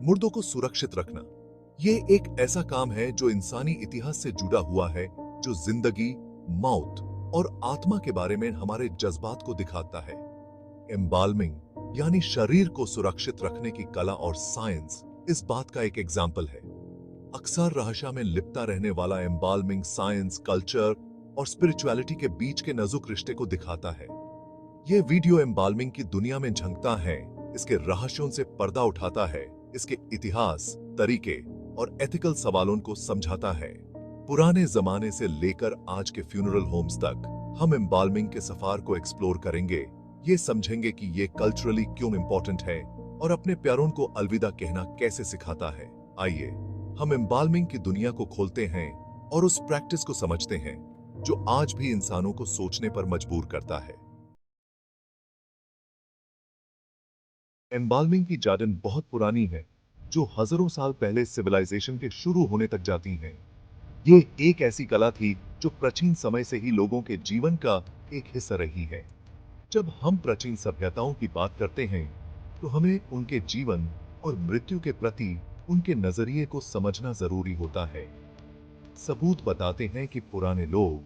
मुर्दों को सुरक्षित रखना ये एक ऐसा काम है जो इंसानी इतिहास से जुड़ा हुआ है, जो जिंदगी, मौत और आत्मा के बारे में हमारे जज्बात को दिखाता है। एम्बाल्मिंग यानी शरीर को सुरक्षित रखने की कला और साइंस इस बात का एक एग्जाम्पल है। अक्सर रहस्य में लिपटा रहने वाला एम्बाल्मिंग साइंस, कल्चर और स्पिरिचुअलिटी के बीच के नाजुक रिश्ते को दिखाता है। यह वीडियो एम्बाल्मिंग की दुनिया में झंकता है, इसके रहस्यों से पर्दा उठाता है, इसके इतिहास, तरीके और एथिकल सवालों को समझाता है। पुराने जमाने से लेकर आज के फ्यूनरल होम्स तक हम एम्बाल्मिंग के सफर को एक्सप्लोर करेंगे। ये समझेंगे कि ये कल्चरली क्यों इंपॉर्टेंट है और अपने प्यारों को अलविदा कहना कैसे सिखाता है। आइए हम एम्बाल्मिंग की दुनिया को खोलते हैं और उस प्रैक्टिस को समझते हैं जो आज भी इंसानों को सोचने पर मजबूर करता है। एम्बाल्मिंग की जादन बहुत पुरानी है, जो हजारों साल पहले सिविलाइजेशन के शुरू होने तक जाती है। ये एक ऐसी कला थी जो प्राचीन समय से ही लोगों के जीवन का एक हिस्सा रही है। जब हम प्राचीन सभ्यताओं की बात करते हैं, तो हमें उनके जीवन और मृत्यु के प्रति उनके नजरिए को समझना जरूरी होता है। सबूत बताते हैं कि पुराने लोग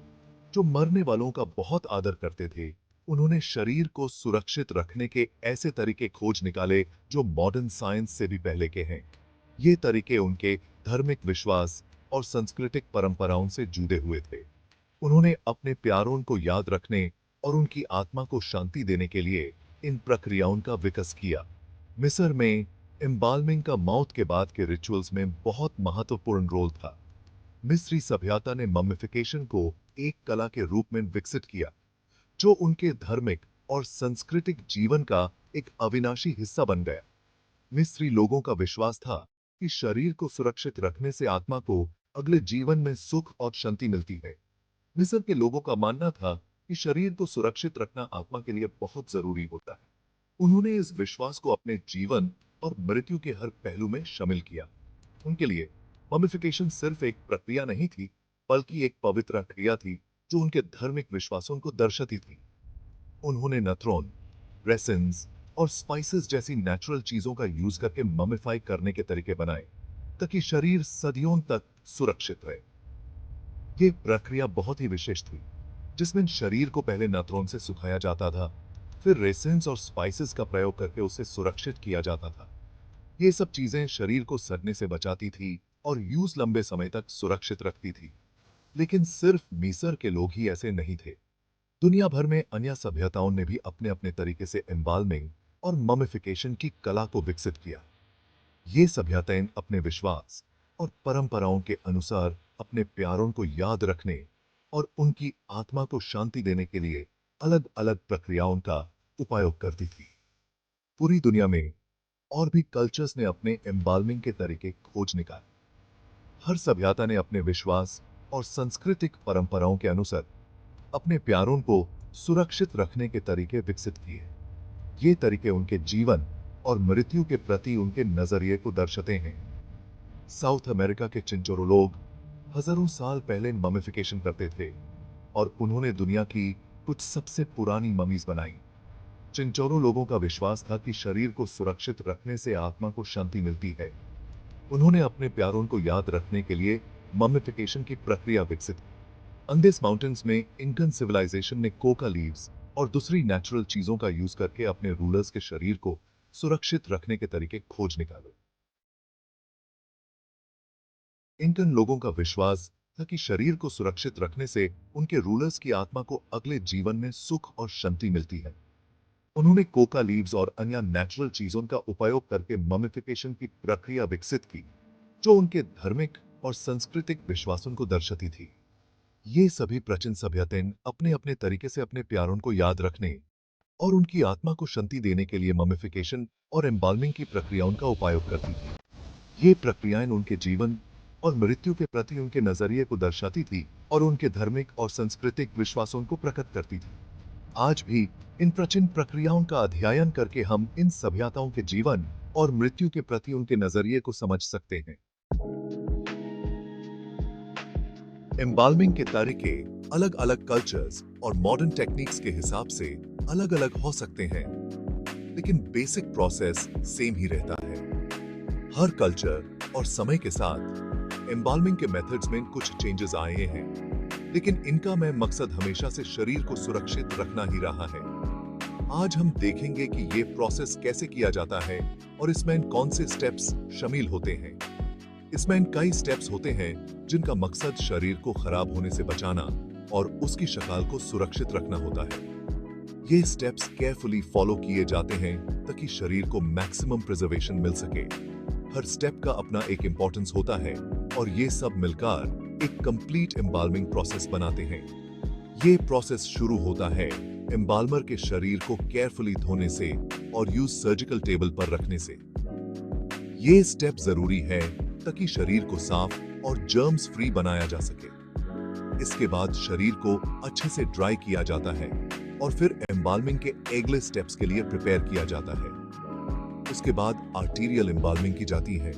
जो मरने वालों का बहुत आदर करते थे, उन्होंने शरीर को सुरक्षित रखने के ऐसे तरीके खोज निकाले जो मॉडर्न साइंस से भी पहले के हैं। ये तरीके उनके धार्मिक विश्वास और सांस्कृतिक परंपराओं से जुड़े हुए थे। उन्होंने अपने प्यारों को याद रखने और उनकी आत्मा को शांति देने के लिए इन प्रक्रियाओं का विकास किया। मिस्र में एम्बाल्मिंग का मौत के बाद के रिचुअल्स में बहुत महत्वपूर्ण रोल था। मिस्री सभ्यता ने ममिफिकेशन को एक कला के रूप में विकसित किया, जो उनके धार्मिक और सांस्कृतिक जीवन का एक अविनाशी हिस्सा बन गया। मिस्री लोगों का विश्वास था कि शरीर को सुरक्षित रखने से आत्मा को अगले जीवन में सुख और शांति मिलती है। मिस्र के लोगों का मानना था कि शरीर को सुरक्षित रखना आत्मा के लिए बहुत जरूरी होता है। उन्होंने इस विश्वास को अपने जीवन और मृत्यु के हर पहलू में शामिल किया। उनके लिए ममिफिकेशन सिर्फ एक प्रक्रिया नहीं थी, बल्कि एक पवित्र क्रिया थी जो उनके धार्मिक विश्वासों को दर्शाती थी। उन्होंने नथ्रोन, रेसिन्स और स्पाइसेस जैसी नेचुरल चीजों का यूज करके ममिफाई करने के तरीके बनाए, ताकि शरीर सदियों तक सुरक्षित रहे। ये प्रक्रिया बहुत ही विशेष थी, जिसमें शरीर को पहले नथ्रोन से सुखाया जाता था, फिर रेसिन्स और स्पाइसेस का प्रयोग करके उसे सुरक्षित किया जाता था। ये सब चीजें शरीर को सड़ने से बचाती थी और यूज लंबे समय तक सुरक्षित रखती थी। लेकिन सिर्फ मिस्र के लोग ही ऐसे नहीं थे। दुनिया भर में अन्य सभ्यताओं ने भी अपने अपने तरीके से एम्बाल्मिंग और ममिफिकेशन की कला को विकसित किया। ये सभ्यताएं अपने विश्वास और परंपराओं के अनुसार अपने प्यारों को याद रखने और उनकी आत्मा को शांति देने के लिए अलग अलग प्रक्रियाओं का उपयोग करती थी। पूरी दुनिया में और भी कल्चर्स ने अपने एम्बाल्मिंग के तरीके खोज निकाले। हर सभ्यता ने अपने विश्वास और सांस्कृतिक परंपराओं के अनुसार अपने प्यारों को सुरक्षित रखने के तरीके विकसित किए। ये तरीके उनके जीवन और मृत्यु के प्रति उनके नजरिए को दर्शाते हैं। साउथ अमेरिका के चिंचोरो लोग हजारों साल पहले ममिफिकेशन करते थे और उन्होंने दुनिया की कुछ सबसे पुरानी ममीज बनाई। चिंचोरो लोगों का विश्वास था कि शरीर को सुरक्षित रखने से आत्मा को शांति मिलती है। उन्होंने अपने प्यारों को याद रखने के लिए ममिफिकेशन की प्रक्रिया विकसित की। अंदेस माउंटेन्स में इंकन सिविलाइजेशन ने कोका लीव्स और दूसरी नेचुरल चीजों का यूज करके अपने रूलर्स के शरीर को सुरक्षित रखने के तरीके खोज निकाले। इंकन लोगों का विश्वास था कि शरीर को सुरक्षित रखने से उनके रूलर्स की आत्मा को अगले जीवन में सुख और शांति मिलती है। उन्होंने कोका लीव्स और अन्य नेचुरल चीजों का उपयोग करके ममिफिकेशन की प्रक्रिया विकसित की, जो उनके धार्मिक और सांस्कृतिक विश्वासों को दर्शाती थी। ये सभी प्राचीन सभ्यताएं अपने अपने तरीके से अपने प्यारों को याद रखने और उनकी आत्मा को शांति देने के लिए ममिफिकेशन और एम्बाल्मिंग की प्रक्रियाओं का उपयोग करती थी। ये प्रक्रियाएं उनके जीवन और मृत्यु के प्रति उनके नजरिए को दर्शाती थी और उनके धार्मिक और सांस्कृतिक विश्वासों को प्रकट करती थी। आज भी इन प्राचीन प्रक्रियाओं का अध्ययन करके हम इन सभ्यताओं के जीवन और मृत्यु के प्रति उनके नजरिए को समझ सकते हैं। एम्बाल्मिंग के तरीके अलग अलग कल्चर्स और मॉडर्न टेक्निक्स के हिसाब से अलग अलग हो सकते हैं, लेकिन बेसिक प्रोसेस सेम ही रहता है। हर कल्चर और समय के साथ एम्बाल्मिंग के मेथड्स में कुछ चेंजेस आए हैं, लेकिन इनका मैं मकसद हमेशा से शरीर को सुरक्षित रखना ही रहा है। आज हम देखेंगे कि ये प्रोसेस कैसे किया जाता है और इसमें कौन से स्टेप्स शामिल होते हैं। इसमें कई स्टेप्स होते हैं जिनका मकसद शरीर को खराब होने से बचाना और उसकी शक्ल को सुरक्षित रखना होता है। ये स्टेप्स केयरफुली फॉलो किए जाते हैं ताकि शरीर को मैक्सिमम प्रिजर्वेशन मिल सके। हर स्टेप का अपना एक इंपॉर्टेंस होता है और ये सब मिलकर एक कंप्लीट एम्बाल्मिंग प्रोसेस बनाते हैं। ये प्रोसेस शुरू होता है एम्बाल्मर के शरीर को केयरफुली धोने से और यूज सर्जिकल टेबल पर रखने से। ये स्टेप जरूरी है ताकि शरीर को साफ और जर्म्स फ्री बनाया जा सके। इसके बाद शरीर को अच्छे से ड्राई किया जाता है और फिर एम्बाल्मिंग के अगले स्टेप्स के लिए प्रिपेयर किया जाता है। उसके बाद आर्टीरियल एम्बाल्मिंग की जाती है,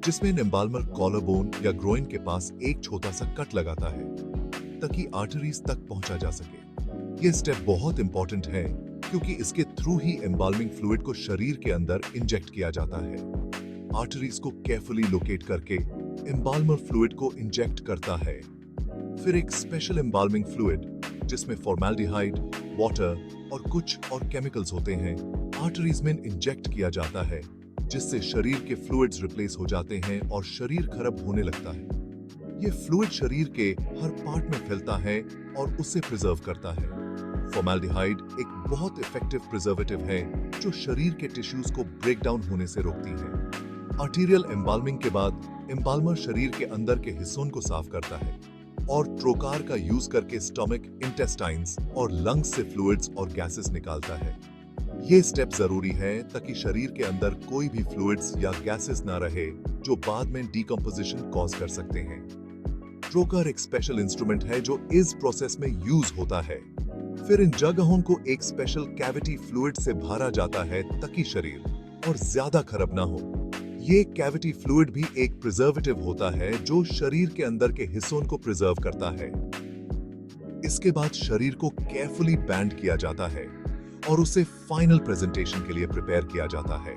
जिसमें एम्बाल्मर कॉलर बोन या ग्रोइन के पास एक छोटा सा कट लगाता है ताकि आर्टरीज तक पहुंचा जा सके। यह स्टेप बहुत इंपॉर्टेंट है क्योंकि इसके थ्रू ही एम्बाल्मिंग फ्लूइड को शरीर के अंदर इंजेक्ट किया जाता है। आर्टरीज को केयरफुली लोकेट करके एम्बाल्मर फ्लूइड को इंजेक्ट करता है। फिर एक स्पेशल एम्बाल्मिंग फ्लूइड जिसमें फॉर्मेल्डिहाइड, वाटर और कुछ और केमिकल्स होते हैं आर्टरीज में इंजेक्ट किया जाता है, जिससे शरीर के फ्लूइड्स रिप्लेस हो जाते हैं और शरीर खराब होने लगता है। ये फ्लूइड शरीर के हर पार्ट में फैलता है और उसे प्रिजर्व करता है। फॉर्मेल्डिहाइड एक बहुत इफेक्टिव प्रिजर्वेटिव है जो शरीर के टिश्यूज को ब्रेक डाउन होने से रोकती है। आर्टीरियल एम्बाल्मिंग के बाद एम्बाल्मर शरीर के अंदर के हिस्सों को साफ करता है और ट्रोकार का यूज करके स्टमक, इंटेस्टाइन्स और लंग्स से फ्लूइड्स और गैसेस निकालता है। ये स्टेप जरूरी है ताकि शरीर के अंदर कोई भी फ्लूइड्स या गैसेस ना रहे जो बाद में डिकम्पोजिशन कॉज कर सकते हैं। ट्रोकर एक स्पेशल इंस्ट्रूमेंट है जो इस प्रोसेस में यूज होता है। फिर इन जगहों को एक स्पेशल कैविटी फ्लूइड से भरा जाता है ताकि शरीर और ज्यादा खराब ना हो। ये कैविटी फ्लूइड भी एक प्रिजर्वेटिव होता है जो शरीर के अंदर के हिस्सों को प्रिजर्व करता है। इसके बाद शरीर को केयरफुली बैंड किया जाता है और उसे फाइनल प्रेजेंटेशन के लिए प्रिपेयर किया जाता है।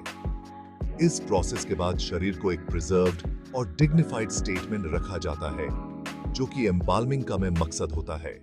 इस प्रोसेस के बाद शरीर को एक प्रिजर्व्ड और डिग्निफाइड स्टेट में रखा जाता है, जो कि एम्बाल्मिंग का में मकसद होता है।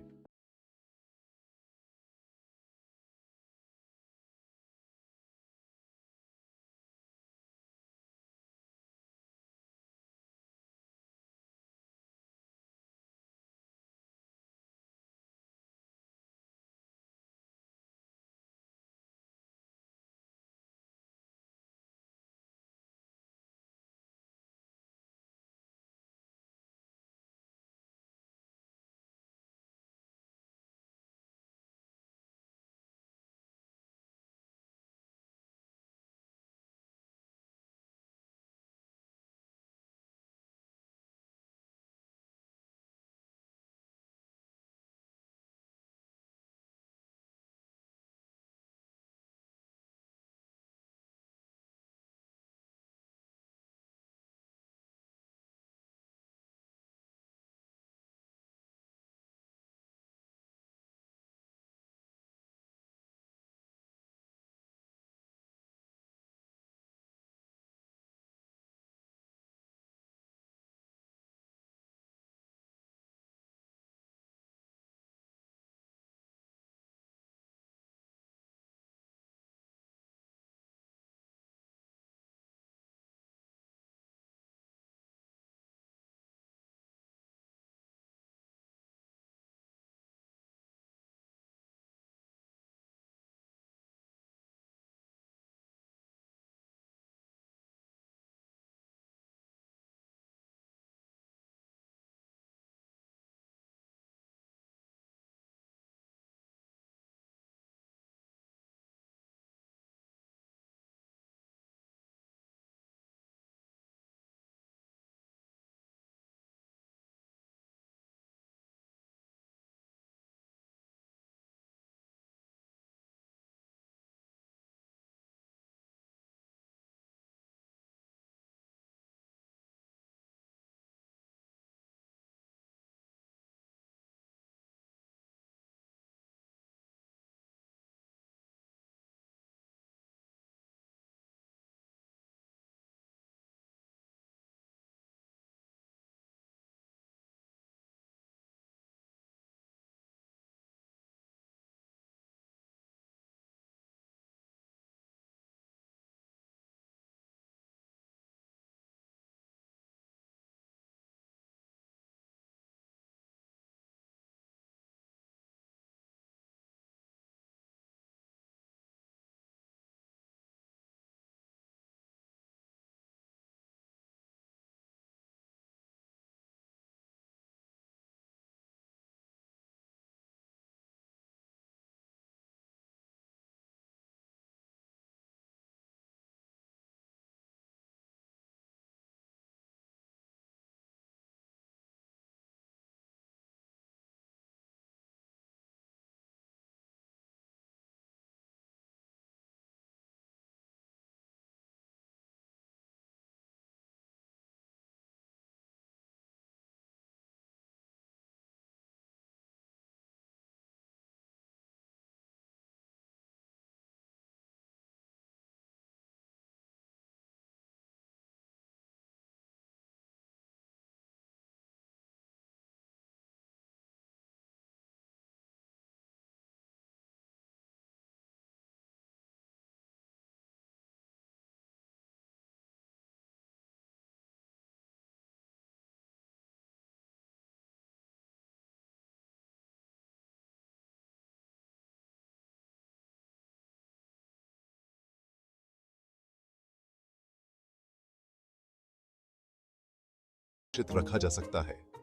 रखा जा सकता है।